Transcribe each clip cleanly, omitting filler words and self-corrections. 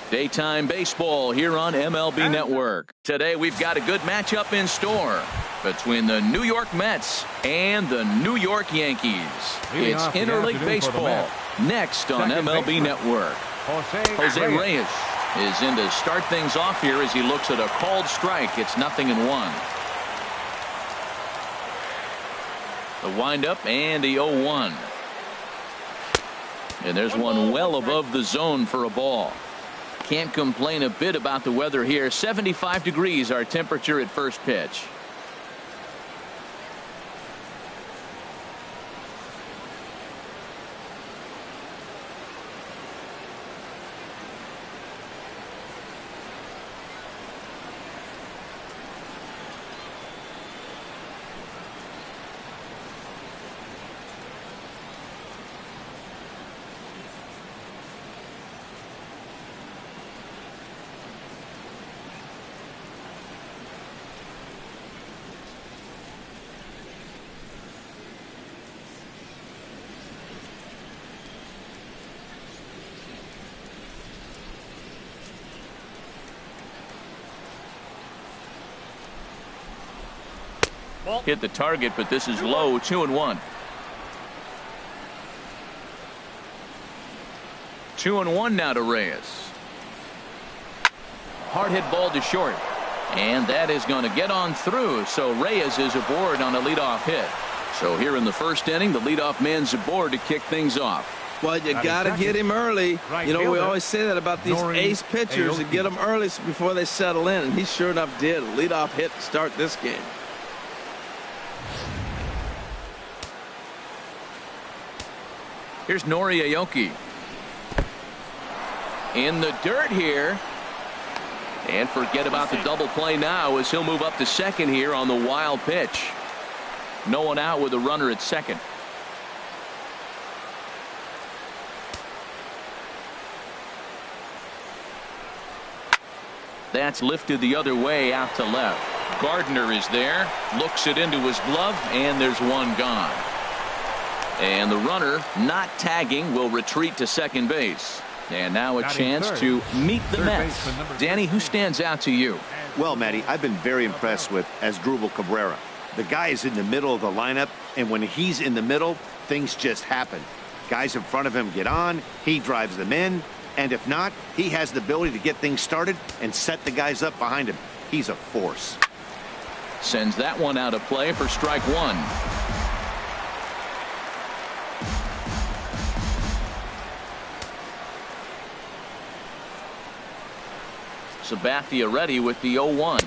Daytime baseball here on MLB Network. Today we've got a good matchup in store between the New York Mets and the New York Yankees. It's interleague baseball next on MLB Network. Jose Reyes is in to start things off here as he looks at a called strike. It's 0-1. The windup and the 0-1. And there's one well above the zone for a ball. Can't complain a bit about the weather here. 75 degrees our temperature at first pitch. Hit the target, but this is low. 2-1. 2-1 now to Reyes. Hard hit ball to short. And that is going to get on through. So Reyes is aboard on a leadoff hit. So here in the first inning, the leadoff man's aboard to kick things off. Well, you got to get him early. You know, we always say that about these ace pitchers. You get them early before they settle in. And he sure enough did. A leadoff hit to start this game. Here's Nori Aoki. In the dirt here. And forget about the double play now as he'll move up to second here on the wild pitch. No one out with a runner at second. That's lifted the other way out to left. Gardner is there. Looks it into his glove, and there's one gone. And the runner, not tagging, will retreat to second base. And now a chance to meet the Mets. Danny, who stands out to you? Well, Matty, I've been very impressed with Asdrubal Cabrera. The guy is in the middle of the lineup, and when he's in the middle, things just happen. Guys in front of him get on, he drives them in, and if not, he has the ability to get things started and set the guys up behind him. He's a force. Sends that one out of play for strike one. Sabathia ready with the 0-1.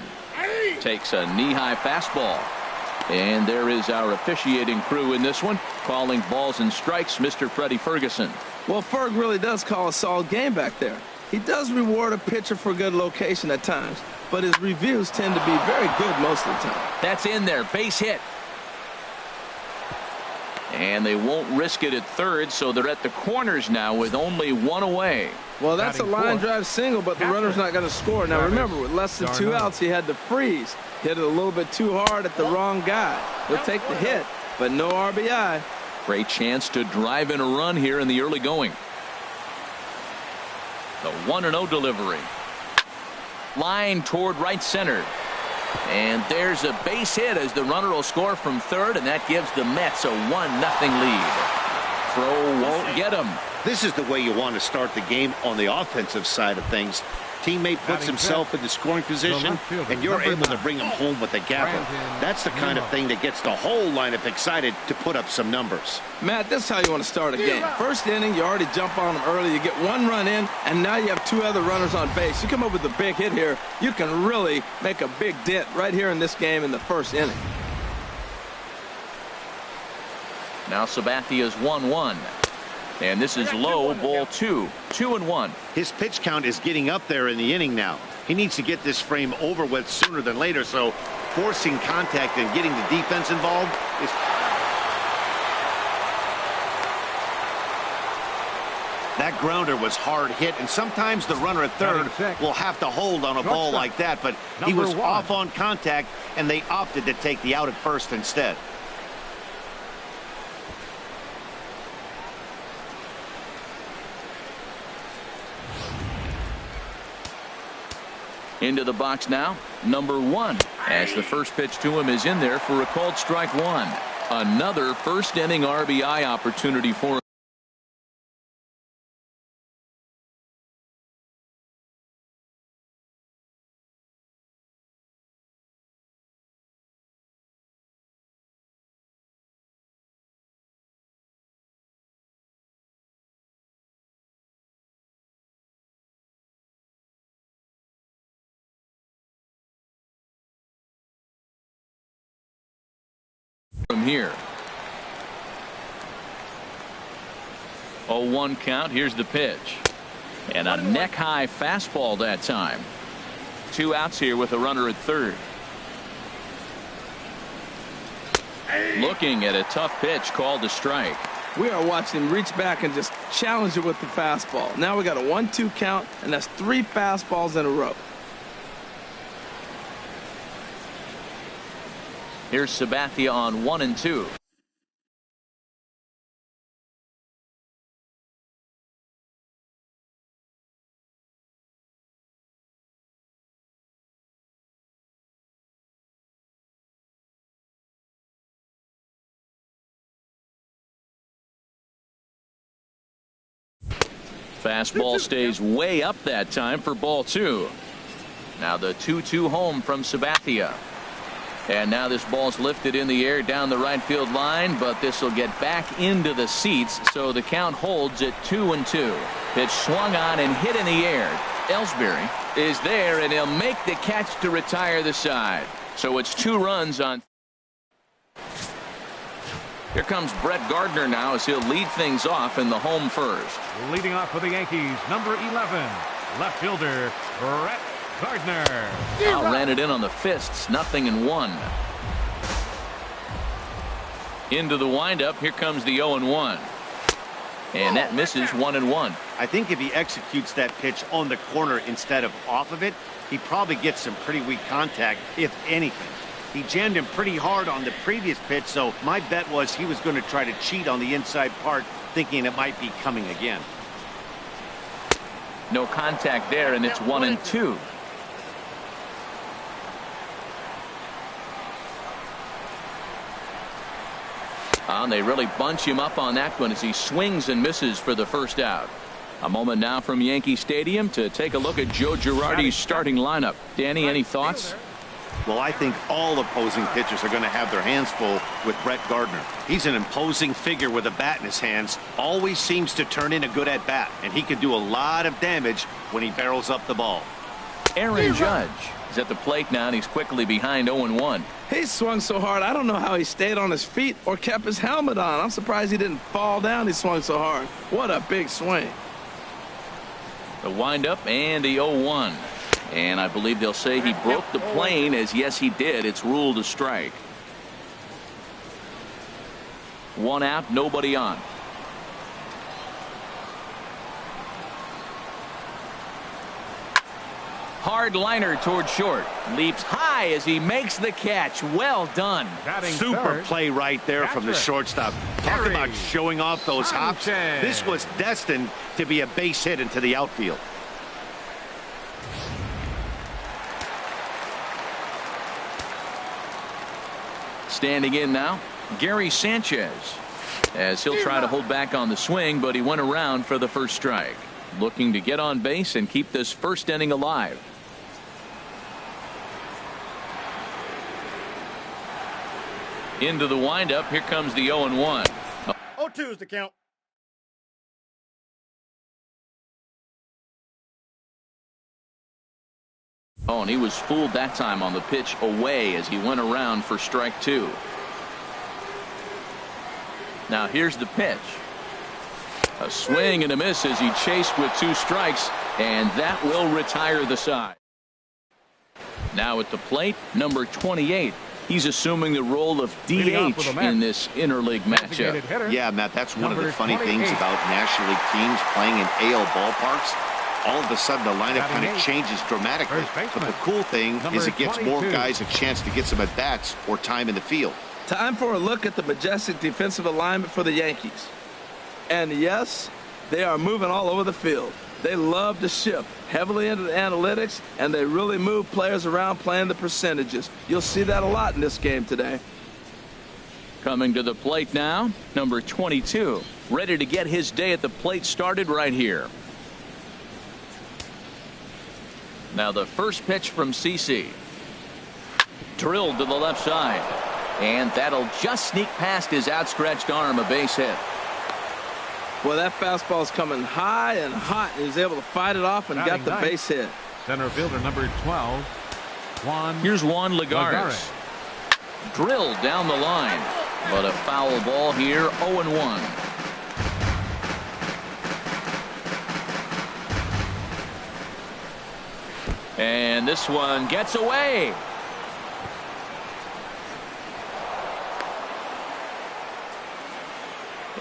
Takes a knee-high fastball. And there is our officiating crew in this one, calling balls and strikes, Mr. Freddie Ferguson. Well, Ferg really does call a solid game back there. He does reward a pitcher for good location at times, but his reviews tend to be very good most of the time. That's in there. Base hit. And they won't risk it at third, so they're at the corners now with only one away. Well, that's a line drive single, but the runner's not going to score. Now, remember, with less than 2 outs, he had to freeze. Hit it a little bit too hard at the wrong guy. He'll take the hit, but no RBI. Great chance to drive in a run here in the early going. The 1-0 delivery. Line toward right center. And there's a base hit as the runner will score from third, and that gives the Mets a 1-0 lead. Throw won't get him. This is the way you want to start the game on the offensive side of things. Teammate puts himself in the scoring position, and you're able to bring him home with a gapper. That's the kind of thing that gets the whole lineup excited to put up some numbers. Matt, this is how you want to start a game. First inning, you already jump on them early. You get one run in, and now you have 2 other runners on base. You come up with a big hit here, you can really make a big dent right here in this game in the first inning. Now Sabathia's 1-1. And this is low, ball 2. 2-1. His pitch count is getting up there in the inning now. He needs to get this frame over with sooner than later, so forcing contact and getting the defense involved is... That grounder was hard hit, and sometimes the runner at third will have to hold on a ball like that, but he was off on contact, and they opted to take the out at first instead. Into the box now, number 1. As the first pitch to him is in there for a called strike 1. Another first inning RBI opportunity for him. From here. 0-1 count. Here's the pitch. And a neck-high fastball that time. 2 outs here with a runner at third. Looking at a tough pitch called a strike. We are watching him reach back and just challenge it with the fastball. Now we got a 1-2 count, and that's 3 fastballs in a row. Here's Sabathia on 1-2. Fastball stays way up that time for ball 2. Now the 2-2 home from Sabathia. And now this ball's lifted in the air down the right field line, but this will get back into the seats, so the count holds at 2-2. Pitch swung on and hit in the air. Ellsbury is there, and he'll make the catch to retire the side. So it's 2 runs on. Here comes Brett Gardner now as he'll lead things off in the home first. Leading off for the Yankees, number 11, left fielder Brett Gardner. Ran it in on the fists, 0-1. Into the windup, here comes the 0-1. And that misses 1-1. I think if he executes that pitch on the corner instead of off of it, he probably gets some pretty weak contact, if anything. He jammed him pretty hard on the previous pitch, so my bet was he was going to try to cheat on the inside part, thinking it might be coming again. No contact there, and it's 1-2. And they really bunch him up on that one as he swings and misses for the first out. A moment now from Yankee Stadium to take a look at Joe Girardi's starting lineup. Danny, any thoughts? Well, I think all opposing pitchers are going to have their hands full with Brett Gardner. He's an imposing figure with a bat in his hands, always seems to turn in a good at-bat, and he can do a lot of damage when he barrels up the ball. Aaron Judge is at the plate now, and he's quickly behind 0-1. He swung so hard, I don't know how he stayed on his feet or kept his helmet on. I'm surprised he didn't fall down. He swung so hard. What a big swing. The windup and the 0-1. And I believe they'll say he broke the plane, as yes he did. It's ruled a strike. 1 out, nobody on. Hard liner toward short. Leaps high as he makes the catch. Well done. Super play right there from the shortstop. Talk about showing off those hops. This was destined to be a base hit into the outfield. Standing in now, Gary Sanchez, as he'll try to hold back on the swing, but he went around for the first strike. Looking to get on base and keep this first inning alive. Into the windup, here comes the 0-1. 0-2 is the count. Oh, and he was fooled that time on the pitch away as he went around for strike 2. Now here's the pitch. A swing and a miss as he chased with 2 strikes, and that will retire the side. Now at the plate, number 28. He's assuming the role of DH in this interleague matchup. Yeah, Matt, that's one of the funny things about National League teams playing in AL ballparks. All of a sudden, the lineup kind of changes dramatically. But the cool thing is it gives more guys a chance to get some at-bats or time in the field. Time for a look at the majestic defensive alignment for the Yankees. And yes, They are moving all over the field. They love to shift heavily into the analytics, and they really move players around playing the percentages. You'll see that a lot in this game today. Coming to the plate now, number 22, ready to get his day at the plate started right here. Now the first pitch from CC. Drilled to the left side. And that'll just sneak past his outstretched arm, a base hit. Well, that fastball is coming high and hot. He was able to fight it off and got the base hit. Center fielder number 12, Juan. Here's Juan Lagares. Drilled down the line, but a foul ball here, 0-1. And this one gets away.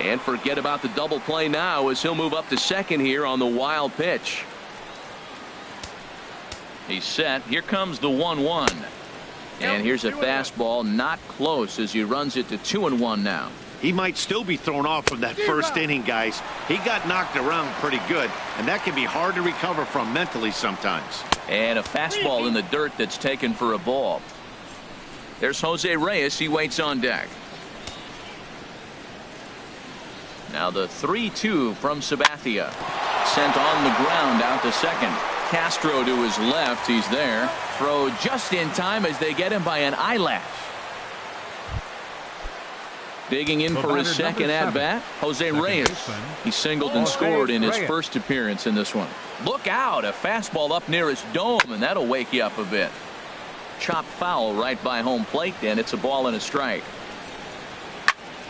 And forget about the double play now as he'll move up to second here on the wild pitch. He's set. Here comes the 1-1. And here's a fastball not close as he runs it to 2-1 now. He might still be thrown off from that first inning, guys. He got knocked around pretty good, and that can be hard to recover from mentally sometimes. And a fastball in the dirt that's taken for a ball. There's Jose Reyes. He waits on deck. Now the 3-2 from Sabathia. Sent on the ground out to second. Castro to his left. He's there. Throw just in time as they get him by an eyelash. Digging in for his second at bat, Jose Reyes. He singled and scored in his first appearance in this one. Look out, a fastball up near his dome, and that'll wake you up a bit. Chop foul right by home plate, and it's a ball and a strike.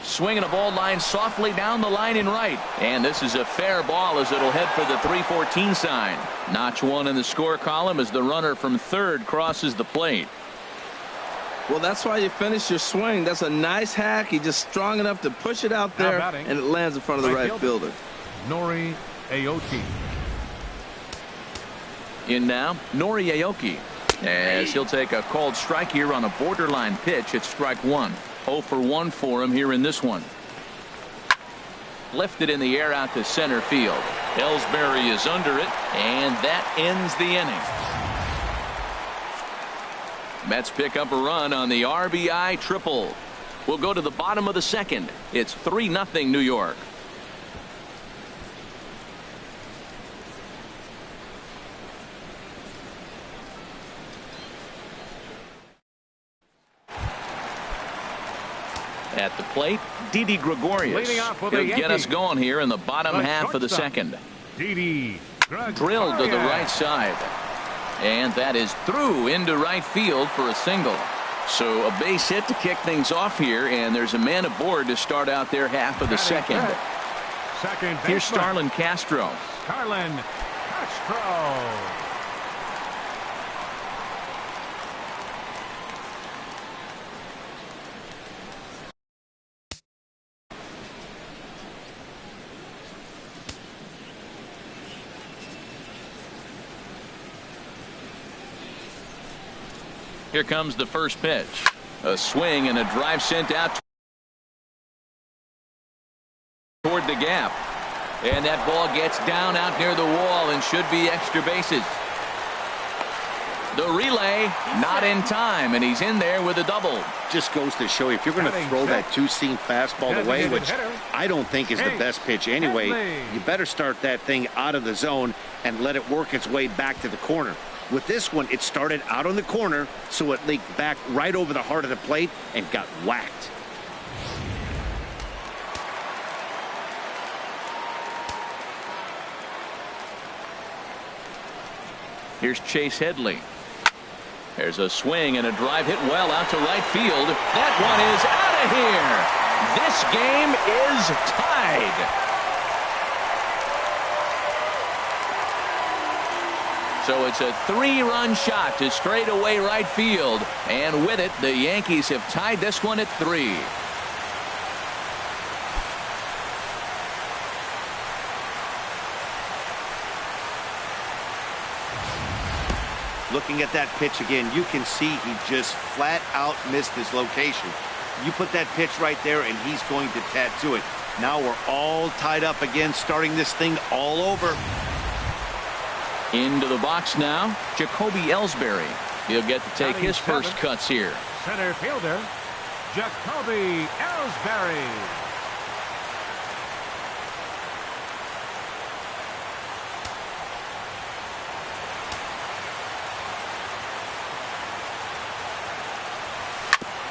Swinging a ball line softly down the line in right. And this is a fair ball as it'll head for the 3-14 sign. Notch one in the score column as the runner from third crosses the plate. Well, that's why you finish your swing. That's a nice hack. He's just strong enough to push it out there, and it lands in front of the right fielder. Nori Aoki. In now, Nori Aoki, as he'll take a called strike here on a borderline pitch at strike one. 0 for 1 for him here in this one. Lifted in the air out to center field. Ellsbury is under it, and that ends the inning. Mets pick up a run on the RBI triple. We'll go to the bottom of the second. It's 3-0 New York. At the plate, Didi Gregorius. He'll get us going here in the bottom half of the second. Didi Drilled to the right side. And that is through into right field for a single. So a base hit to kick things off here, and there's a man aboard to start out their half of the second. Here's Starlin Castro. Starlin Castro. Here comes the first pitch. A swing and a drive sent out toward the gap. And that ball gets down out near the wall and should be extra bases. The relay not in time, and he's in there with a double. Just goes to show you, if you're going to throw that two-seam fastball away, which I don't think is the best pitch anyway, you better start that thing out of the zone and let it work its way back to the corner. With this one, it started out on the corner, so it leaked back right over the heart of the plate and got whacked. Here's Chase Headley. There's a swing and a drive hit well out to right field. That one is out of here. This game is tied. So it's a 3-run shot to straightaway right field. And with it, the Yankees have tied this one at 3. Looking at that pitch again, you can see he just flat out missed his location. You put that pitch right there, and he's going to tattoo it. Now we're all tied up again, starting this thing all over. Into the box now, Jacoby Ellsbury. He'll get to take his first cuts here. Center fielder, Jacoby Ellsbury.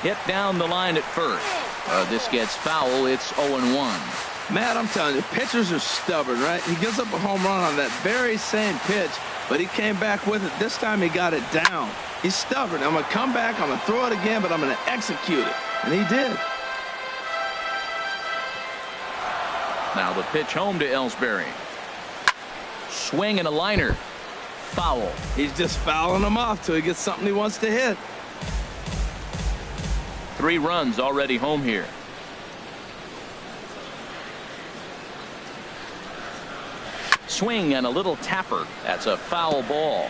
Hit down the line at first. This gets foul. It's 0-1. Matt, I'm telling you, pitchers are stubborn, right? He gives up a home run on that very same pitch, but he came back with it. This time he got it down. He's stubborn. I'm going to come back, I'm going to throw it again, but I'm going to execute it. And he did. Now the pitch home to Ellsbury. Swing and a liner. Foul. He's just fouling him off till he gets something he wants to hit. 3 runs already home here. Swing and a little tapper. That's a foul ball.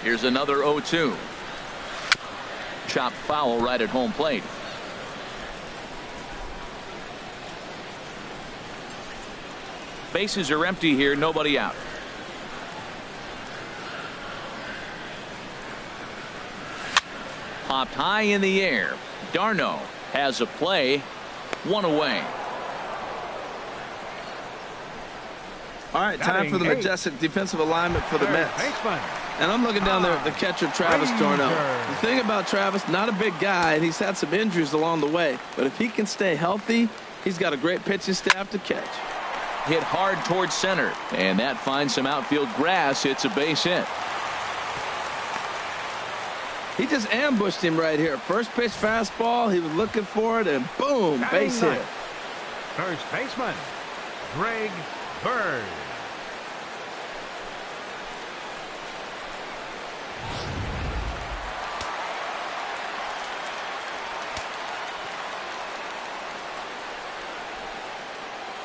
Here's another 0-2. Chopped foul right at home plate. Bases are empty here, nobody out. Popped high in the air. d'Arnaud has a play. 1 away. All right, time for the majestic defensive alignment for the Mets. And I'm looking down there at the catcher, Travis d'Arnaud. The thing about Travis, not a big guy, and he's had some injuries along the way. But if he can stay healthy, he's got a great pitching staff to catch. Hit hard towards center, and that finds some outfield grass. It's a base hit. He just ambushed him right here. First pitch fastball, he was looking for it, and boom, base hit. First baseman, Greg Bird.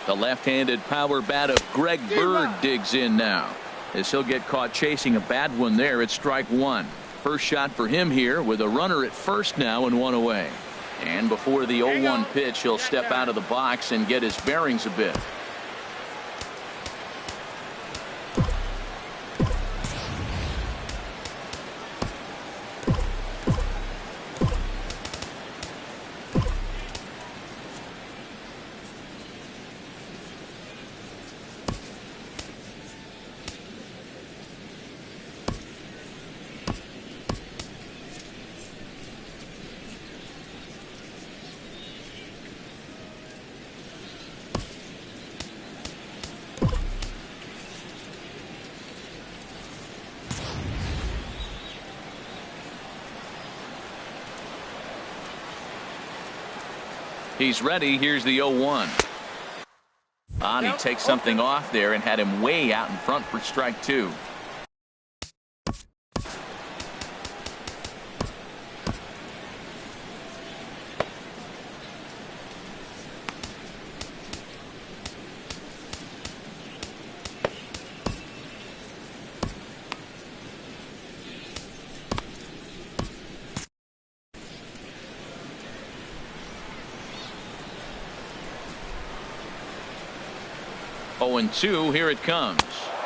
The left-handed power bat of Greg Bird digs in now, as he'll get caught chasing a bad one there at strike 1. First shot for him here with a runner at first now and 1 away. And before the 0-1 pitch, he'll step out of the box and get his bearings a bit. He's ready. Here's the 0-1. And he takes something off there and had him way out in front for strike 2. And 2. Here it comes.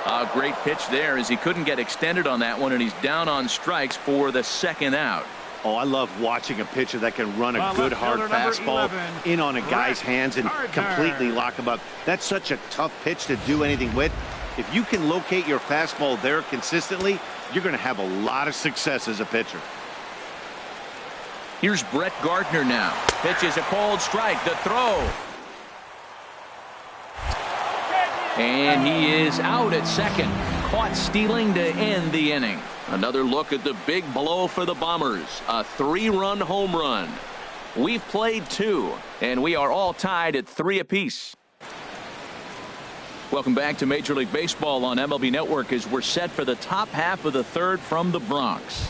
A great pitch there as he couldn't get extended on that one, and he's down on strikes for the second out. Oh, I love watching a pitcher that can run a good hard fastball in on a guy's hands and completely lock him up. That's such a tough pitch to do anything with. If you can locate your fastball there consistently, you're going to have a lot of success as a pitcher. Here's Brett Gardner now. Pitches a cold strike. The throw. And he is out at second. Caught stealing to end the inning. Another look at the big blow for the Bombers. A 3-run home run. We've played 2, and we are all tied at 3 apiece. Welcome back to Major League Baseball on MLB Network as we're set for the top half of the third from the Bronx.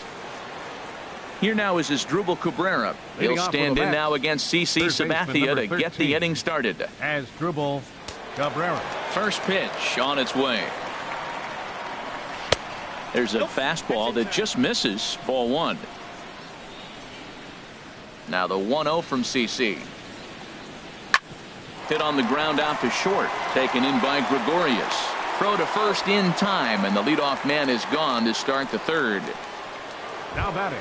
Here now is Asdrubal Cabrera. He'll stand in now against CC Sabathia to get the inning started. Asdrubal Cabrera. First pitch on its way. There's a fastball that just misses. Ball 1. Now the 1-0 from CC. Hit on the ground out to short. Taken in by Gregorius. Throw to first in time, and the leadoff man is gone to start the third. Now batting.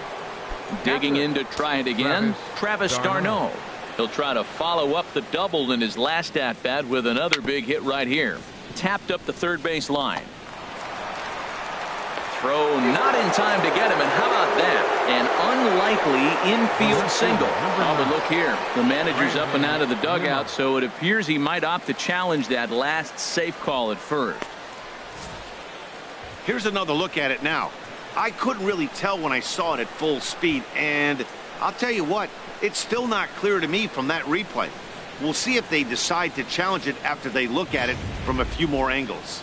Digging in to try it again, Travis d'Arnaud. He'll try to follow up the double in his last at-bat with another big hit right here. Tapped up the third base line. Throw not in time to get him, and how about that? An unlikely infield single. Oh, but look here. The manager's up and out of the dugout, so it appears he might opt to challenge that last safe call at first. Here's another look at it now. I couldn't really tell when I saw it at full speed, and I'll tell you what, it's still not clear to me from that replay. We'll see if they decide to challenge it after they look at it from a few more angles.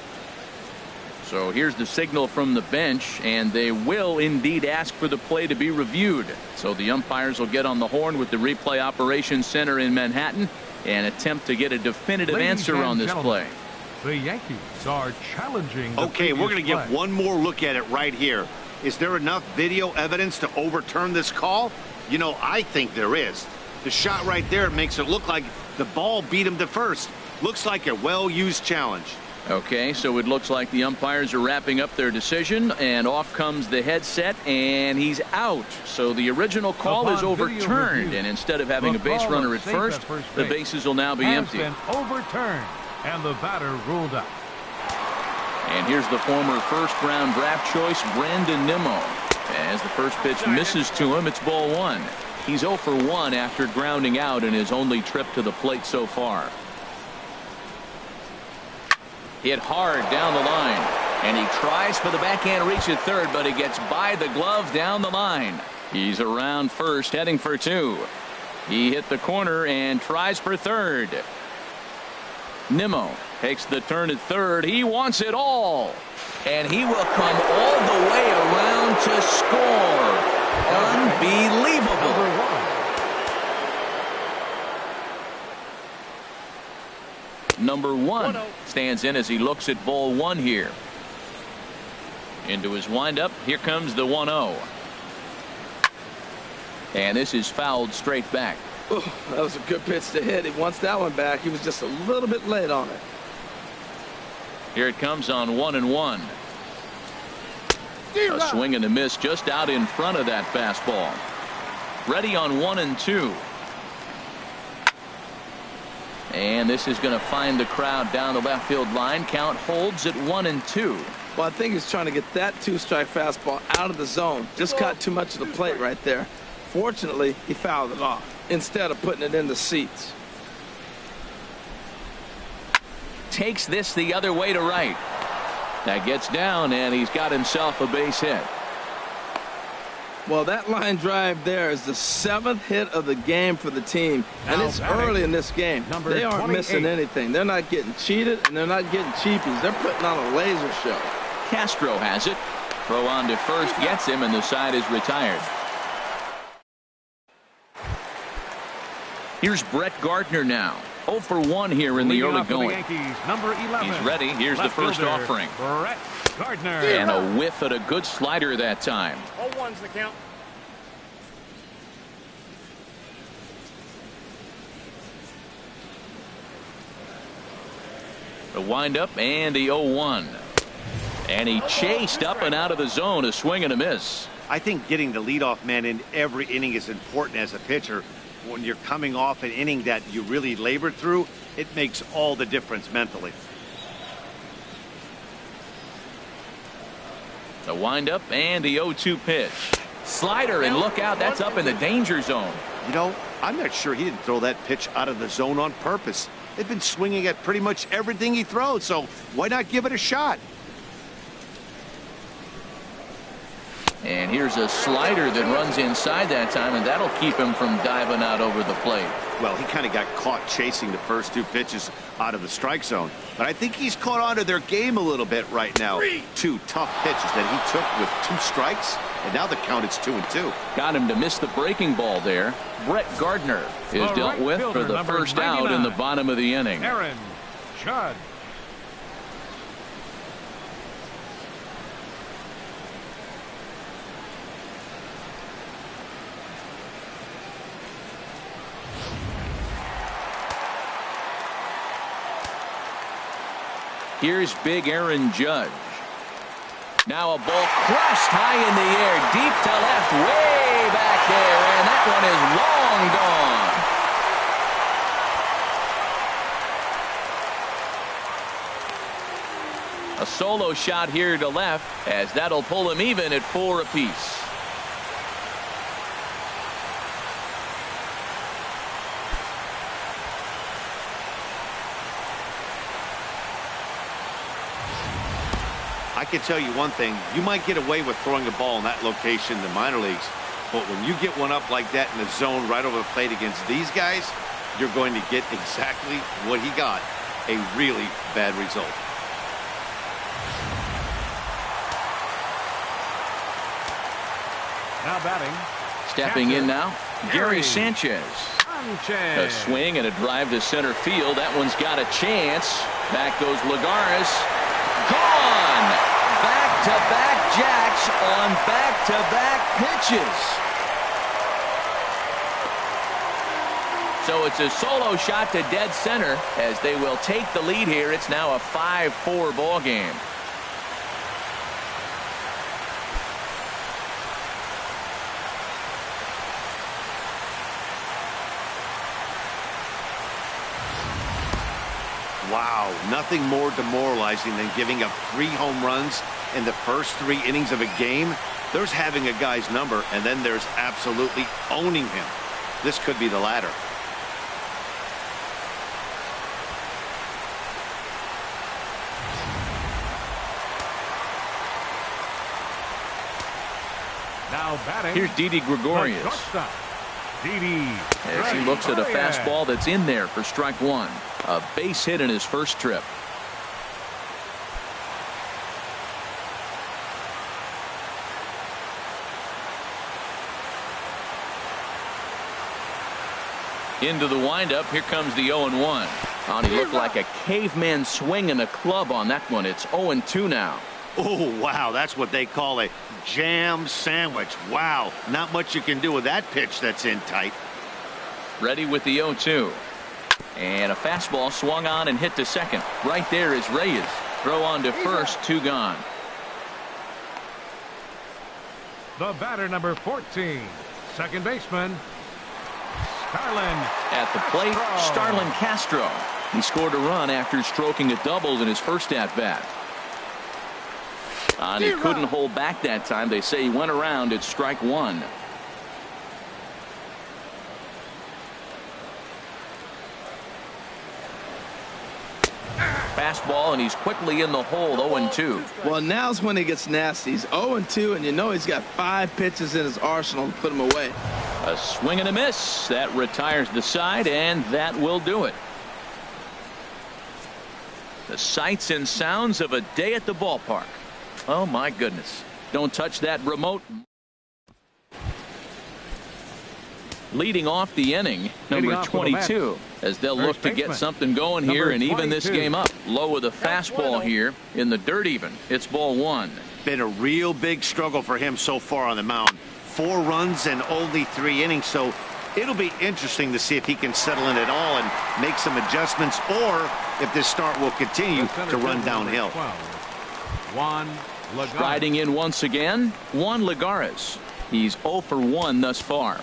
So here's the signal from the bench, and they will indeed ask for the play to be reviewed. So the umpires will get on the horn with the replay operations center in Manhattan and attempt to get a definitive answer on this play. The Yankees are challenging. Okay, we're going to get one more look at it right here. Is there enough video evidence to overturn this call? You know, I think there is. The shot right there makes it look like the ball beat him to first. Looks like a well-used challenge. Okay, so it looks like the umpires are wrapping up their decision, and off comes the headset, and he's out. So the original call is overturned, and instead of having a base runner at first, the bases will now be empty. Has been overturned, and the batter ruled out. And here's the former first-round draft choice, Brandon Nimmo. As the first pitch misses to him, it's ball one. He's 0 for 1 after grounding out in his only trip to the plate so far. Hit hard down the line, and he tries for the backhand reach at third, but he gets by the glove down the line. He's around first, heading for 2. He hit the corner and tries for third. Nimmo takes the turn at third. He wants it all, and he will come all the way around to score. Unbelievable. Number 1 stands in as he looks at ball 1 here. Into his windup. Here comes the 1-0. And this is fouled straight back. Ooh, that was a good pitch to hit. He wants that one back. He was just a little bit late on it. Here it comes on 1-1. A swing and a miss just out in front of that fastball. Ready on 1-2. And this is going to find the crowd down the left field line. Count holds at 1-2. Well, I think he's trying to get that 2-strike fastball out of the zone. Just caught too much of the plate right there. Fortunately, he fouled it off instead of putting it in the seats. Takes this the other way to right. That gets down, and he's got himself a base hit. Well, that line drive there is the 7th hit of the game for the team, and it's early in this game. They aren't missing anything. They're not getting cheated, and they're not getting cheapies. They're putting on a laser show. Castro has it. Throw on to first gets him, and the side is retired. Here's Brett Gardner now. 0 for 1 here in the early going. Yankees, number 11. He's ready. Here's the first offering. Brett Gardner. And a whiff at a good slider that time. 0-1's the count. The windup and the 0-1. And he chased up and out of the zone. A swing and a miss. I think getting the leadoff man in every inning is important as a pitcher. When you're coming off an inning that you really labored through, it makes all the difference mentally. The windup and the 0-2 pitch. Slider, and look out, that's up in the danger zone. You know, I'm not sure he didn't throw that pitch out of the zone on purpose. They've been swinging at pretty much everything he throws, so why not give it a shot? And here's a slider that runs inside that time, and that'll keep him from diving out over the plate. Well, he kind of got caught chasing the first 2 pitches out of the strike zone. But I think he's caught on to their game a little bit right now. 2 tough pitches that he took with 2 strikes, and now the count is 2-2. Got him to miss the breaking ball there. Brett Gardner is dealt with for the first out in the bottom of the inning. Aaron Judge. Here's big Aaron Judge. Now a ball crushed high in the air, deep to left, way back there, and that one is long gone. A solo shot here to left, as that'll pull him even at 4 apiece. I can tell you one thing, you might get away with throwing a ball in that location in the minor leagues, but when you get one up like that in the zone right over the plate against these guys, you're going to get exactly what he got, a really bad result. Now batting. Stepping in now, Gary Sanchez. A swing and a drive to center field. That one's got a chance. Back goes Lagares. Gone! Back-to-back jacks on back-to-back pitches. So it's a solo shot to dead center as they will take the lead here. It's now a 5-4 ball game. Wow, nothing more demoralizing than giving up 3 home runs in the first 3 innings of a game. There's having a guy's number, and then there's absolutely owning him. This could be the latter. Now batting. Here's Didi Gregorius. As he looks at a fastball that's in there for strike 1. A base hit in his first trip. Into the windup. Here comes the 0-1. And he looked like a caveman swinging a club on that one. It's 0-2 now. Oh, wow, that's what they call a jam sandwich. Wow, not much you can do with that pitch that's in tight. Ready with the 0-2. And a fastball swung on and hit to second. Right there is Reyes. Throw on to first, 2 gone. The batter, number 14, second baseman, Starlin. At the plate, Starlin Castro. He scored a run after stroking a double in his first at-bat. And he couldn't hold back that time. They say he went around at strike 1. Fastball, and he's quickly in the hole. 0-2. Well, now's when he gets nasty. He's 0-2, and you know he's got 5 pitches in his arsenal to put him away. A swing and a miss. That retires the side, and that will do it. The sights and sounds of a day at the ballpark. Oh, my goodness. Don't touch that remote. Leading off the inning, number 22, as they'll look to get something going here and even this game up. Low with a fastball here in the dirt even. It's ball 1. Been a real big struggle for him so far on the mound. 4 runs and only 3 innings, so it'll be interesting to see if he can settle in at all and make some adjustments, or if this start will continue to run downhill. Striding in once again, Juan Lagares. He's 0 for 1 thus far.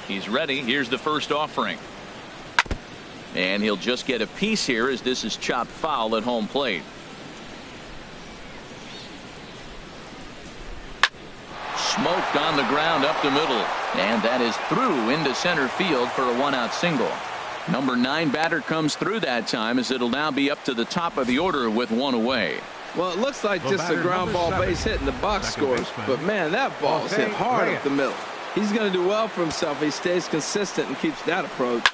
He's ready. Here's the first offering. And he'll just get a piece here as this is chopped foul at home plate. Smoked on the ground up the middle. And that is through into center field for a 1-out single. Number 9 batter comes through that time, as it'll now be up to the top of the order with 1 away. Well, it looks like just a ground ball base hit in the box scores. But, man, that ball is hit hard up the middle. He's going to do well for himself. He stays consistent and keeps that approach.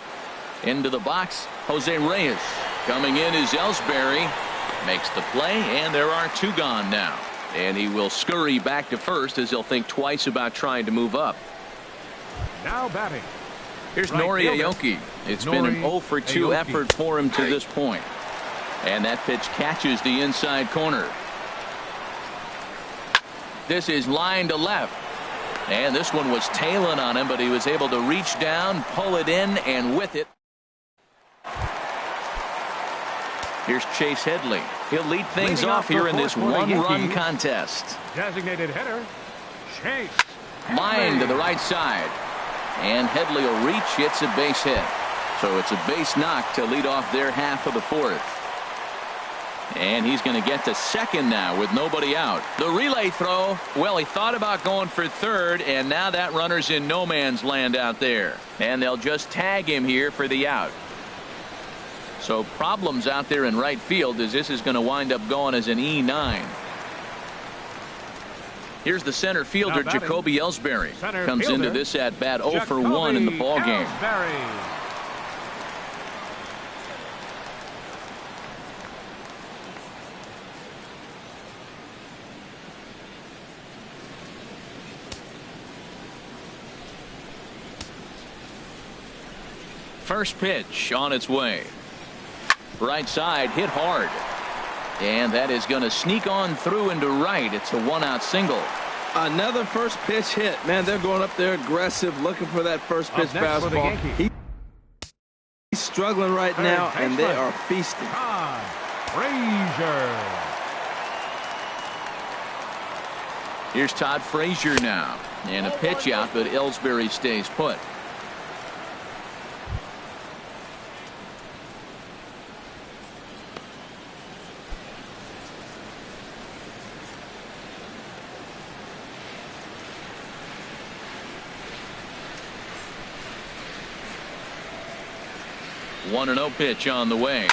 Into the box, Jose Reyes. Coming in is Ellsbury. Makes the play, and there are 2 gone now. And he will scurry back to first as he'll think twice about trying to move up. Now batting. Here's Nori Aoki. It's been an 0 for 2 effort for him to this point. And that pitch catches the inside corner. This is line to left. And this one was tailing on him, but he was able to reach down, pull it in, and with it. Here's Chase Headley. He'll lead things off here in this one-run contest. Designated hitter, Chase. Line to the right side. And Headley will reach. It's a base hit. So it's a base knock to lead off their half of the fourth. And he's going to get to second now with nobody out. The relay throw. Well, he thought about going for third, and now that runner's in no man's land out there. And they'll just tag him here for the out. So problems out there in right field as this is going to wind up going as an E9. Here's the center fielder, Jacoby Ellsbury. Comes into this at bat 0 for 1 in the ball game. First pitch on its way. Right side hit hard. And that is going to sneak on through into right. It's a 1-out single. Another first pitch hit. Man, they're going up there aggressive, looking for that first pitch fastball. He's struggling right now, and they are feasting. Frazier. Here's Todd Frazier now. And a pitch out, but Ellsbury stays put. One 1-0 pitch on the way.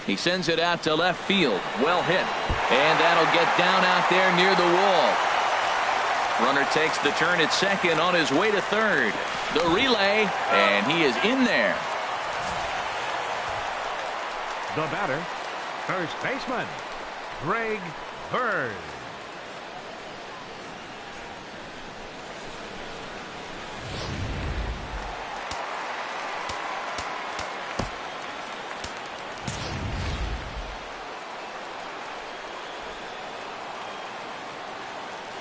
He sends it out to left field. Well hit. And that'll get down out there near the wall. Runner takes the turn at second on his way to third. The relay, and he is in there. The batter, first baseman, Greg Bird.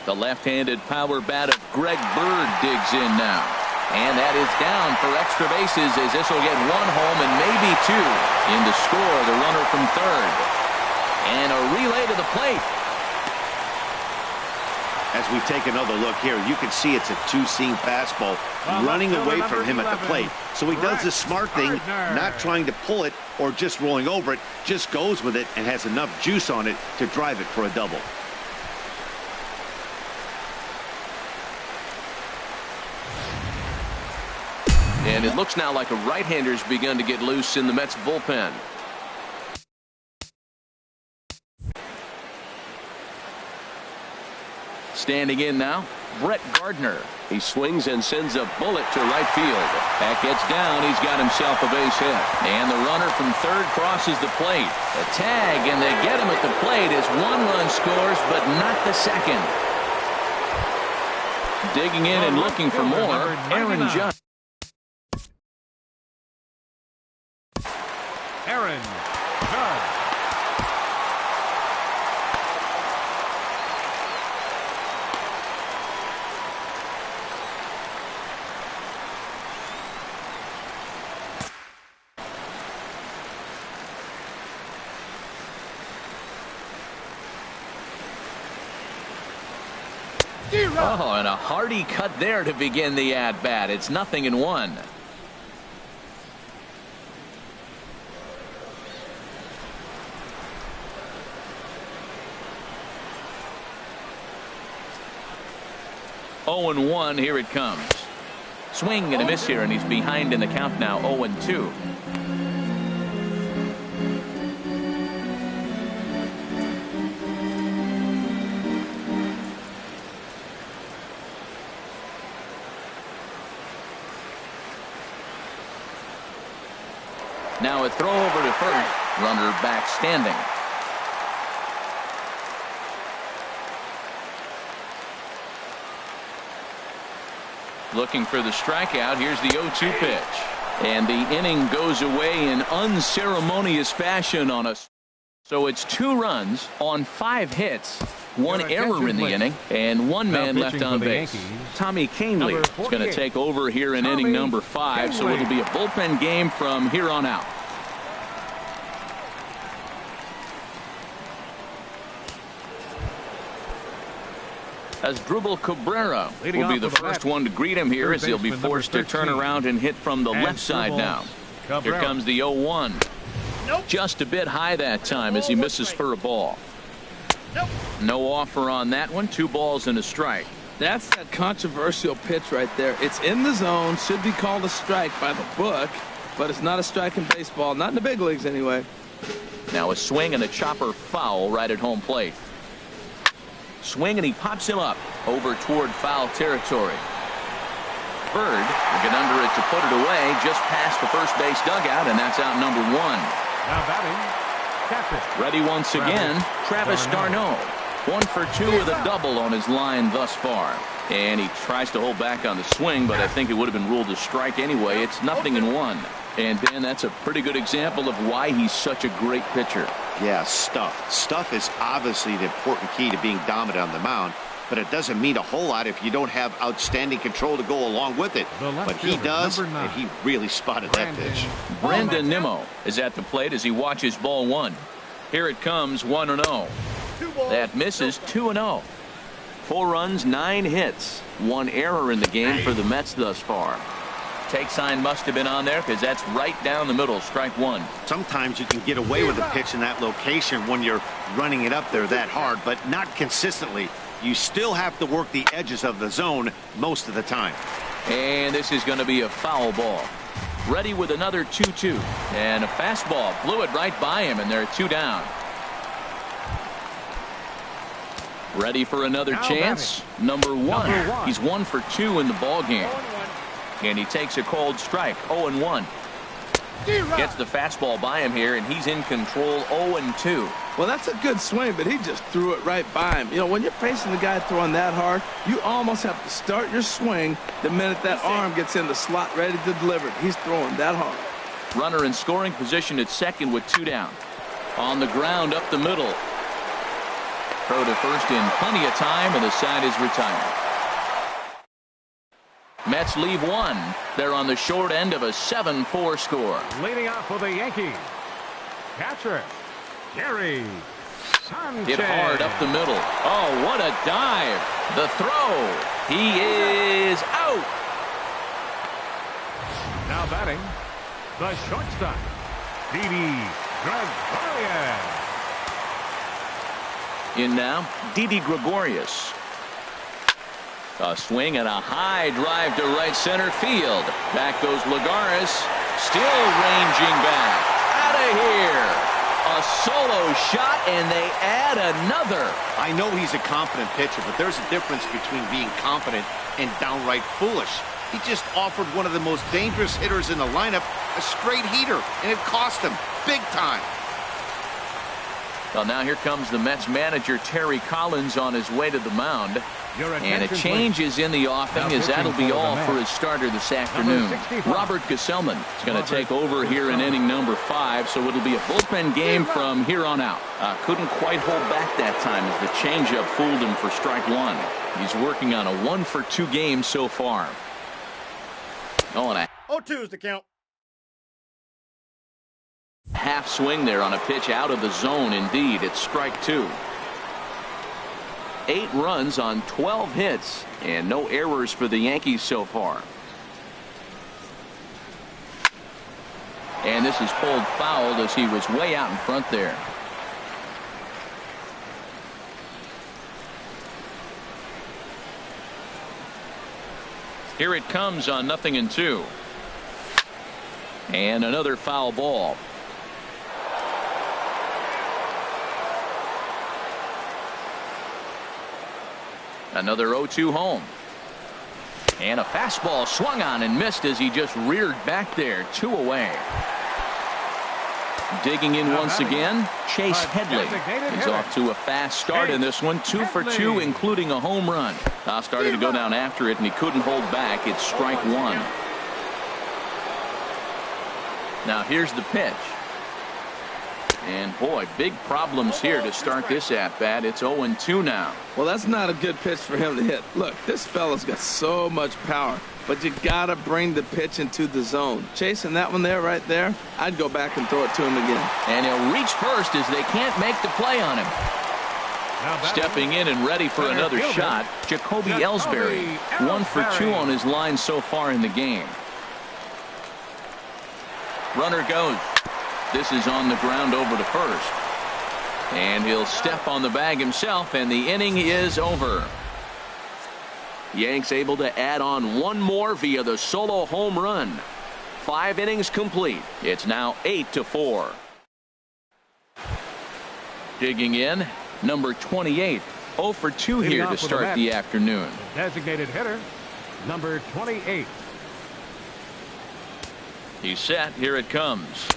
The left-handed power bat of Greg Bird digs in now. And that is down for extra bases as this will get one home and maybe two. In to score the runner from third. And a relay to the plate. As we take another look here, you can see it's a two-seam fastball running away from him at the plate. So he does the smart thing, not trying to pull it or just rolling over it, just goes with it and has enough juice on it to drive it for a double. And it looks now like a right-hander's begun to get loose in the Mets bullpen. Standing in now, Brett Gardner. He swings and sends a bullet to right field. That gets down. He's got himself a base hit. And the runner from third crosses the plate. A tag, and they get him at the plate as one run scores, but not the second. Digging in and looking for more, Aaron Judge. Aaron Judge. Oh, and a hearty cut there to begin the at-bat. It's 0-1. Oh and 1, here it comes. Swing and a miss here, and he's behind in the count now, 0-2. Now a throw over to first. Runner back standing. Looking for the strikeout. Here's the 0-2 pitch. And the inning goes away in unceremonious fashion on us. So it's 2 runs on 5 hits. 1 error in the inning and 1 man left on base. Tommy Kahnle is going to take over here in inning number 5. So it'll be a bullpen game from here on out. Asdrubal Cabrera Leading will be off the with the first bat, one to greet him here third as he'll be baseman, forced to number turn 13, around and hit from the left side now. Here Cabrera. comes the 0-1. Nope. Just a bit high that time as he misses for a ball. Nope. No offer on that one. 2 balls and a strike. That's that controversial pitch right there. It's in the zone, should be called a strike by the book, but it's not a strike in baseball, not in the big leagues anyway. Now a swing and a chopper foul right at home plate. Swing and he pops him up over toward foul territory. Bird will get under it to put it away just past the first base dugout, and that's out number 1. Now batting, catcher. Ready once again, Travis d'Arnaud. 1 for 2 with a double on his line thus far. And he tries to hold back on the swing, but I think it would have been ruled a strike anyway. It's 0-1. And Dan, that's a pretty good example of why he's such a great pitcher. Yeah, stuff. Stuff is obviously the important key to being dominant on the mound, but it doesn't mean a whole lot if you don't have outstanding control to go along with it. But he does, and he really spotted that pitch. Brandon Nimmo is at the plate as he watches ball 1. Here it comes, 1-0. That misses, 2-0. 4 runs, 9 hits. 1 error in the game for the Mets thus far. Take sign must have been on there because that's right down the middle. Strike 1. Sometimes you can get away with a pitch in that location when you're running it up there that hard, but not consistently. You still have to work the edges of the zone most of the time. And this is going to be a foul ball. Ready with another 2-2. And a fastball. Blew it right by him, and they're 2 down. Ready for another Now chance. Number one. He's 1 for 2 in the ball game. 0-1. And he takes a cold strike. 0-1. Gets the fastball by him here, and he's in control. 0-2. Well, that's a good swing, but he just threw it right by him. You know, when you're facing the guy throwing that hard, you almost have to start your swing the minute that arm gets in the slot ready to deliver it. He's throwing that hard. Runner in scoring position at second with 2 down. On the ground up the middle. Throw to first in plenty of time, and the side is retired. Mets leave 1. They're on the short end of a 7-4 score. Leading off for the Yankees, catcher Gary Sanchez. Hit hard up the middle. Oh, what a dive. The throw. He is out. Now batting, the shortstop, Didi Gregorius. In now, Didi Gregorius. A swing and a high drive to right center field. Back goes Lagares. Still ranging back. Out of here. A solo shot, and they add another. I know he's a confident pitcher, but there's a difference between being confident and downright foolish. He just offered one of the most dangerous hitters in the lineup a straight heater, and it cost him big time. Well, now here comes the Mets manager, Terry Collins, on his way to the mound. And a change is in the offing, as that'll be all for his starter this afternoon. Robert Gesellman is going to take over here in inning number 5, so it'll be a bullpen game from here on out. Couldn't quite hold back that time as the changeup fooled him for strike 1. He's working on a 1 for 2 game so far. Oh, and a 0-2 is the count. half swing there on a pitch out of the zone. Indeed, it's strike 2. 8 runs on 12 hits and no errors for the Yankees so far. And this is pulled foul as he was way out in front there. Here it comes on 0-2. And another foul ball. Another 0-2 home. And a fastball swung on and missed as he just reared back there. 2 away. Digging in once again, Chase Headley. He's off to a fast start in this one. 2 for 2, including a home run. Started to go down after it, and he couldn't hold back. It's strike 1. Now here's the pitch. And boy, big problems here to start this at-bat. It's 0-2 now. Well, that's not a good pitch for him to hit. Look, this fella's got so much power, but you got to bring the pitch into the zone. Chasing that one there, right there, I'd go back and throw it to him again. And he'll reach first as they can't make the play on him. Stepping in and ready for another shot, Jacoby Ellsbury. 1 for 2 on his line so far in the game. Runner goes. This is on the ground over to first. And he'll step on the bag himself, and the inning is over. Yanks able to add on one more via the solo home run. 5 innings complete. It's now 8-4. Digging in, number 28. 0 for 2 here to start the afternoon. Designated hitter, number 28. He's set. Here it comes.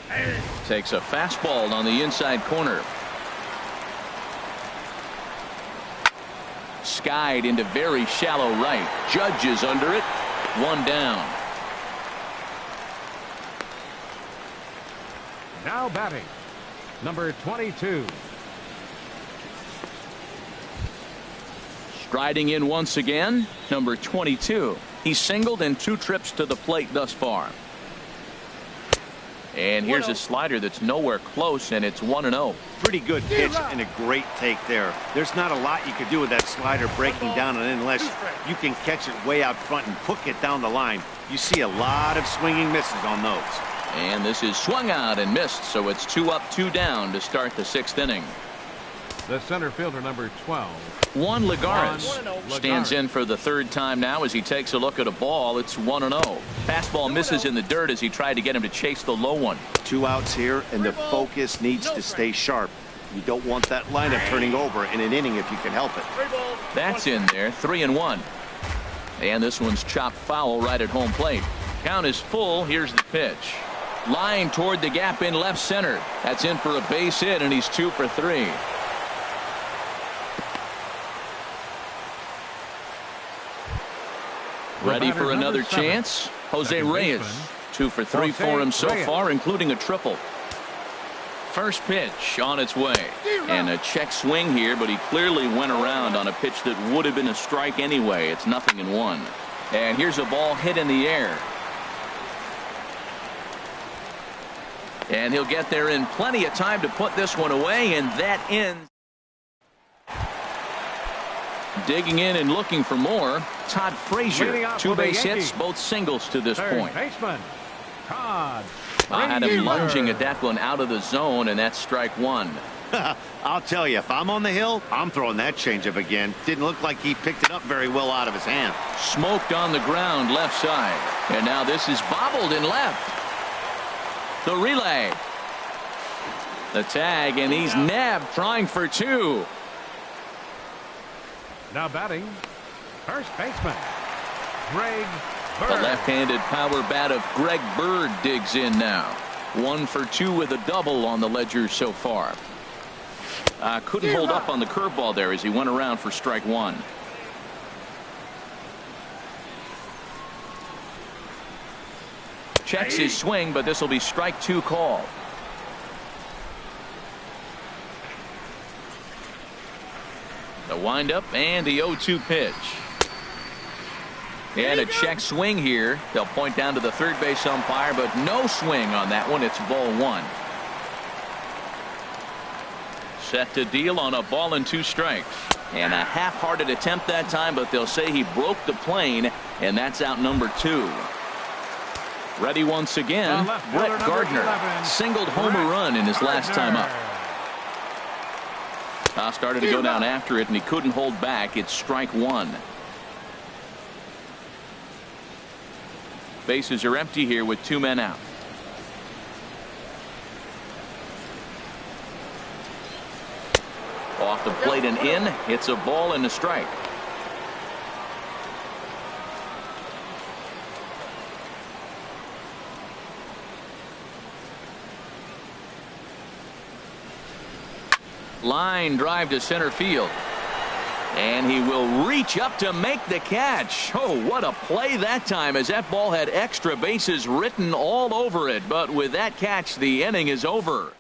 Takes a fastball on the inside corner. Skied into very shallow right. Judge is under it. 1 down. Now batting, number 22. Striding in once again, number 22. He's singled in 2 trips to the plate thus far. And here's a slider that's nowhere close, and it's 1-0. Pretty good pitch and a great take there. There's not a lot you could do with that slider breaking down, and unless you can catch it way out front and hook it down the line, you see a lot of swinging misses on those. And this is swung out and missed, so it's 2 up, 2 down to start the 6th inning. The center fielder, number 12. Juan Lagares stands in for the 3rd time now as he takes a look at a ball. It's 1-0. Fastball misses in the dirt as he tried to get him to chase the low one. 2 outs here, and the focus needs to stay sharp. You don't want that lineup turning over in an inning if you can help it. That's in there. 3-1. And this one's chopped foul right at home plate. Count is full. Here's the pitch. Line toward the gap in left center. That's in for a base hit, and he's 2 for 3. Ready for another chance? Jose Reyes. 2 for 3 for him so far, including a triple. First pitch on its way. And a check swing here, but he clearly went around on a pitch that would have been a strike anyway. It's 0-1. And here's a ball hit in the air. And he'll get there in plenty of time to put this one away, and that ends. Digging in and looking for more, Todd Frazier. 2 base hits, both singles to this point. Baseman, Todd I had him lunging at that one out of the zone, and that's strike 1. I'll tell you, if I'm on the hill, I'm throwing that changeup again. Didn't look like he picked it up very well out of his hand. Smoked on the ground left side. And now this is bobbled in left. The relay. The tag, and he's nabbed trying for 2. Now batting, first baseman, Greg Bird. The left-handed power bat of Greg Bird digs in now. 1 for 2 with a double on the ledger so far. Couldn't hold up on the curveball there as he went around for strike 1. Checks his swing, but this will be strike 2 call. The windup and the 0-2 pitch. And a check swing here. They'll point down to the third base umpire, but no swing on that one. It's ball 1. Set to deal on a ball and 2 strikes. And a half-hearted attempt that time, but they'll say he broke the plane, and that's out number 2. Ready once again, Brett Gardner. 11, singled homer run in his last time up. Started to go down after it, and he couldn't hold back. It's strike 1. Bases are empty here with 2 men out. Off the plate and in. It's a ball and a strike. Line drive to center field. And he will reach up to make the catch. Oh, what a play that time, as that ball had extra bases written all over it. But with that catch, the inning is over.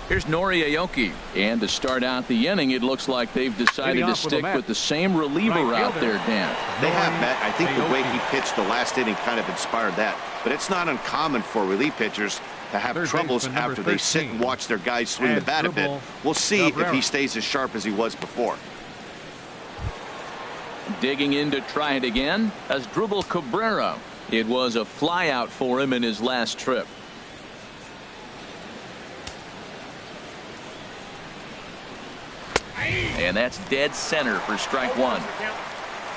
Here's Nori Aoki. And to start out the inning, it looks like they've decided to stick with the same reliever out there, Dan. They have, Matt. I think the way he pitched the last inning kind of inspired that. But it's not uncommon for relief pitchers to have troubles after they sit and watch their guys swing the bat a bit. We'll see if he stays as sharp as he was before. Digging in to try it again as Asdrubal Cabrera. It was a fly out for him in his last trip. And that's dead center for strike one.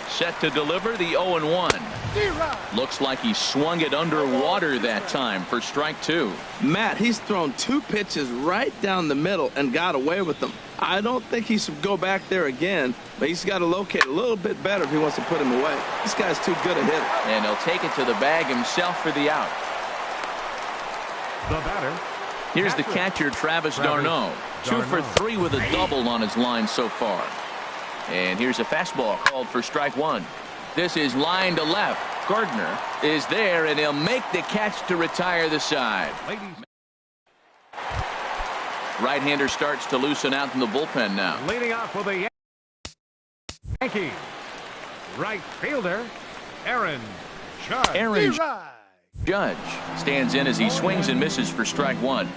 Set to deliver the 0-1. Looks like he swung it underwater that time for strike two. Matt, he's thrown 2 pitches right down the middle and got away with them. I don't think he should go back there again, but he's got to locate a little bit better if he wants to put him away. This guy's too good a hitter. And he'll take it to the bag himself for the out. The batter. Here's the catcher, Travis d'Arnaud. 2 for 3 with a double on his line so far. And here's a fastball called for strike one. This is line to left. Gardner is there, and he'll make the catch to retire the side. Right-hander starts to loosen out in the bullpen now. Leading off for the Yankees, right fielder, Aaron Judge. Aaron Judge stands in as he swings and misses for strike one.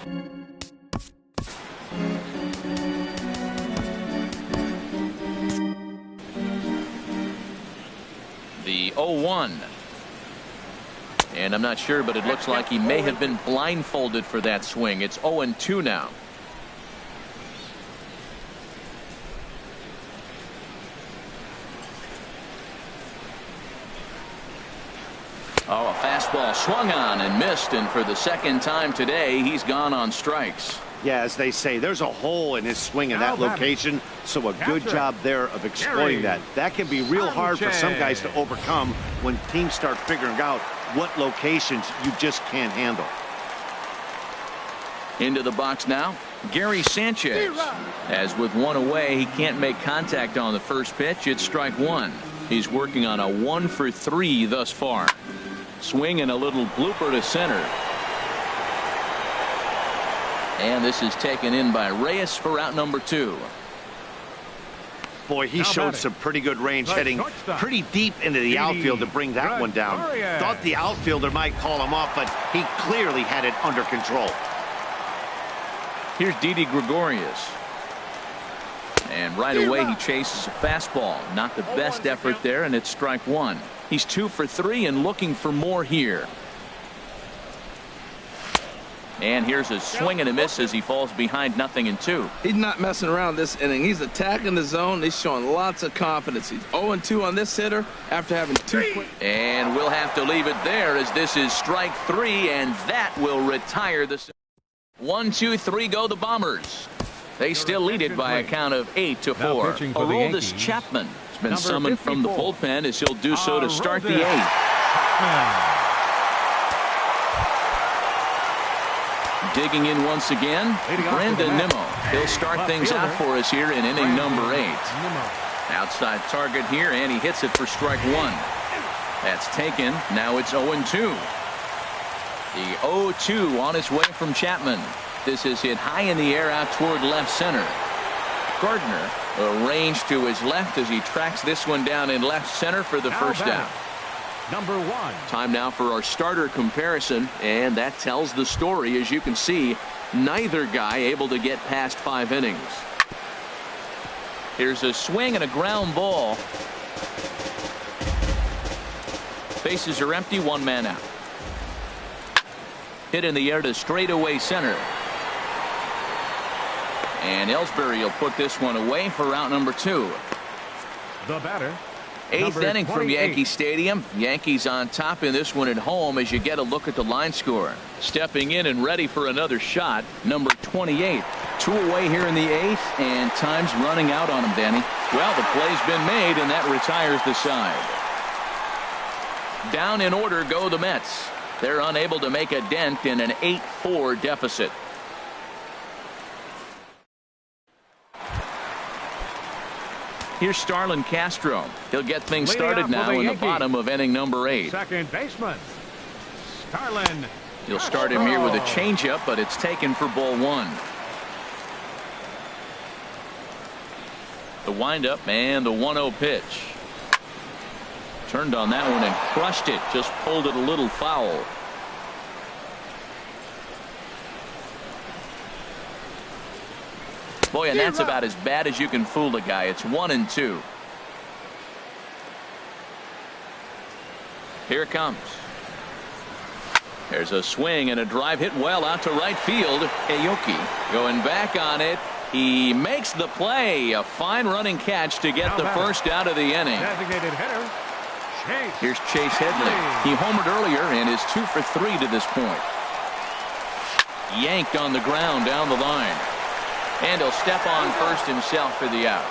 The 0-1. And I'm not sure, but it looks like he may have been blindfolded for that swing. It's 0-2 now. Oh, a fastball swung on and missed, and for the second time today, he's gone on strikes. Yeah, as they say, there's a hole in his swing in that location, so a good job there of exploiting that. That can be real hard for some guys to overcome when teams start figuring out what locations you just can't handle. Into the box now, Gary Sanchez. As with one away, he can't make contact on the first pitch. It's strike one. He's working on a 1 for 3 thus far. Swing and a little blooper to center. And this is taken in by Reyes for out number 2. Boy, he showed some pretty good range, heading pretty deep into the outfield to bring that one down. Thought the outfielder might call him off, but he clearly had it under control. Here's Didi Gregorius. And right away he chases a fastball. Not the best effort there, and it's strike one. He's 2 for 3 and looking for more here. And here's a swing and a miss as he falls behind 0-2. He's not messing around this inning. He's attacking the zone. He's showing lots of confidence. He's 0-2 on this hitter after having 2 quick. And we'll have to leave it there as this is strike 3, and that will retire the 1-2-3 go the Bombers. They still lead it by a count of 8-4. Aroldis Chapman has been summoned from the bullpen as he'll do so to start the 8th. Digging in once again, Brandon Nimmo. He'll start things out for us here in inning number 8. Outside target here, and he hits it for strike one. That's taken. Now it's 0-2. The 0-2 on its way from Chapman. This is hit high in the air out toward left center. Gardner arranged to his left as he tracks this one down in left center for the first down. Number 1. Time now for our starter comparison, and that tells the story. As you can see, neither guy able to get past 5 innings. Here's a swing and a ground ball. Bases are empty, 1 man out. Hit in the air to straightaway center. And Ellsbury will put this one away for out number 2. The batter. 8th inning from Yankee Stadium. Yankees on top in this one at home as you get a look at the line score. Stepping in and ready for another shot, number 28. 2 away here in the 8th, and time's running out on him, Danny. Well, the play's been made, and that retires the side. Down in order go the Mets. They're unable to make a dent in an 8-4 deficit. Here's Starlin Castro. He'll get things started now in the bottom of inning number 8. Second baseman, Starlin. He'll start him here with a changeup, but it's taken for ball 1. The windup and the 1-0 pitch. Turned on that one and crushed it. Just pulled it a little foul. Boy, and that's about as bad as you can fool a guy. It's 1-2. Here it comes. There's a swing and a drive hit well out to right field. Aoki going back on it. He makes the play. A fine running catch to get the first out of the inning. Designated hitter, Chase. Here's Chase Headley. He homered earlier and is 2 for 3 to this point. Yanked on the ground down the line. And he'll step on first himself for the out.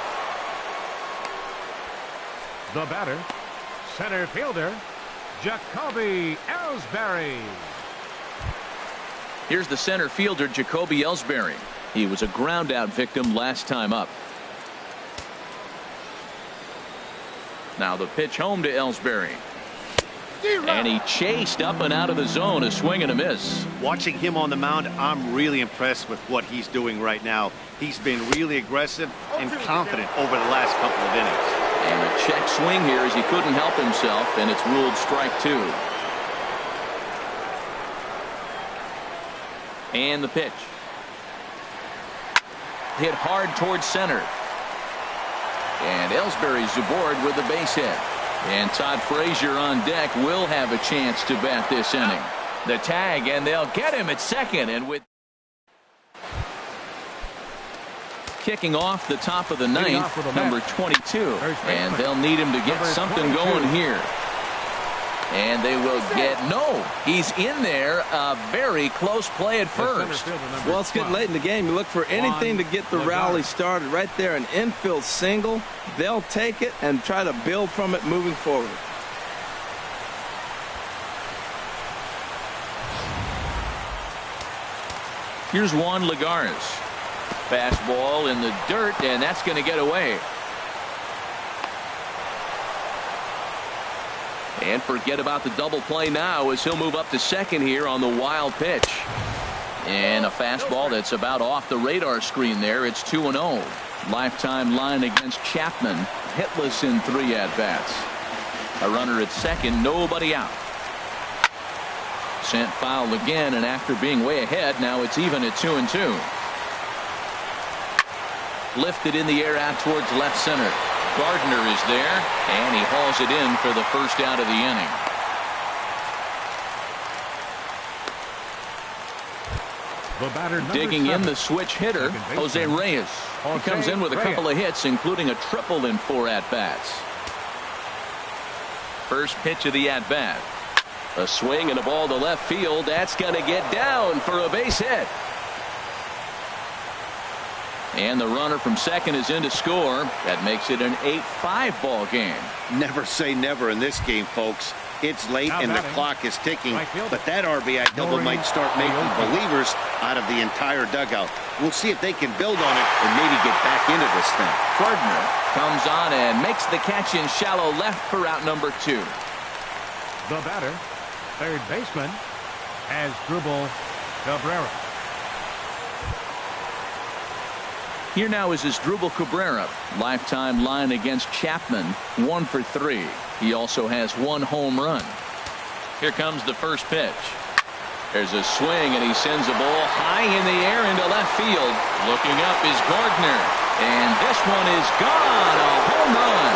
The batter, center fielder, Jacoby Ellsbury. Here's the center fielder, Jacoby Ellsbury. He was a ground out victim last time up. Now the pitch home to Ellsbury. And he chased up and out of the zone. A swing and a miss. Watching him on the mound, I'm really impressed with what he's doing right now. He's been really aggressive and confident over the last couple of innings. And a check swing here as he couldn't help himself, and it's ruled strike 2. And the pitch. Hit hard towards center. And Ellsbury's aboard with the base hit. And Todd Frazier on deck will have a chance to bat this inning. The tag, and they'll get him at second. And with kicking off the top of the ninth, number 22. And they'll need him to get something going here. And they will get no. He's in there. A very close play at first. Well, it's getting late in the game. You look for anything to get the rally started. Right there, an infield single. They'll take it and try to build from it moving forward. Here's Juan Lagares. Fastball in the dirt, and that's going to get away. And forget about the double play now as he'll move up to second here on the wild pitch. And a fastball that's about off the radar screen there. It's 2-0. Lifetime line against Chapman. Hitless in 3 at-bats. A runner at second, nobody out. Sent foul again, and after being way ahead, now it's even at 2-2. Lifted in the air out towards left center. Gardner is there, and he hauls it in for the first out of the inning. The batter, digging 7. in the switch hitter, Jose Reyes. He comes in with a couple of hits, including a triple in 4 at-bats. First pitch of the at-bat. A swing and a ball to left field. That's going to get down for a base hit. And the runner from second is in to score. That makes it an 8-5 ball game. Never say never in this game, folks. It's late and the clock is ticking, but that RBI double might start making believers out of the entire dugout. We'll see if they can build on it and maybe get back into this thing. Gardner comes on and makes the catch in shallow left for out number 2. The batter, third baseman, Asdrubal Cabrera. Here now is Asdrubal Cabrera. Lifetime line against Chapman, 1 for 3. He also has 1 home run. Here comes the first pitch. There's a swing, and he sends a ball high in the air into left field. Looking up is Gardner, and this one is gone. A home run.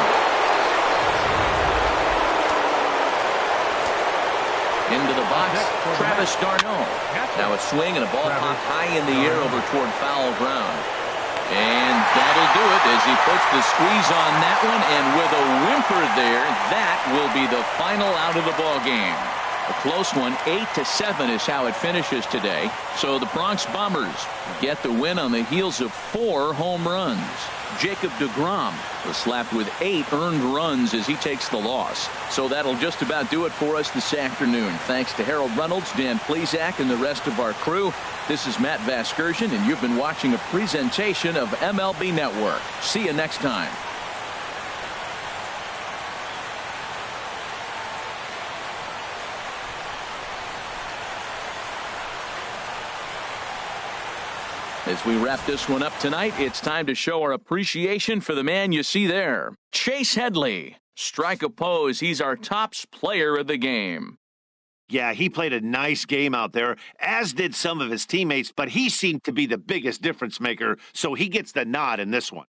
Into the box, Travis d'Arnaud. Now a swing and a ball popped high in the air over toward foul ground. And that'll do it as he puts the squeeze on that one, and with a whimper there, that will be the final out of the ball game. A close one, 8-7 is how it finishes today. So the Bronx Bombers get the win on the heels of 4 home runs. Jacob deGrom was slapped with 8 earned runs as he takes the loss. So that'll just about do it for us this afternoon. Thanks to Harold Reynolds, Dan Plesac, and the rest of our crew. This is Matt Vasgersian, and you've been watching a presentation of MLB Network. See you next time. As we wrap this one up tonight, it's time to show our appreciation for the man you see there, Chase Headley. Strike a pose. He's our tops player of the game. Yeah, he played a nice game out there, as did some of his teammates, but he seemed to be the biggest difference maker, so he gets the nod in this one.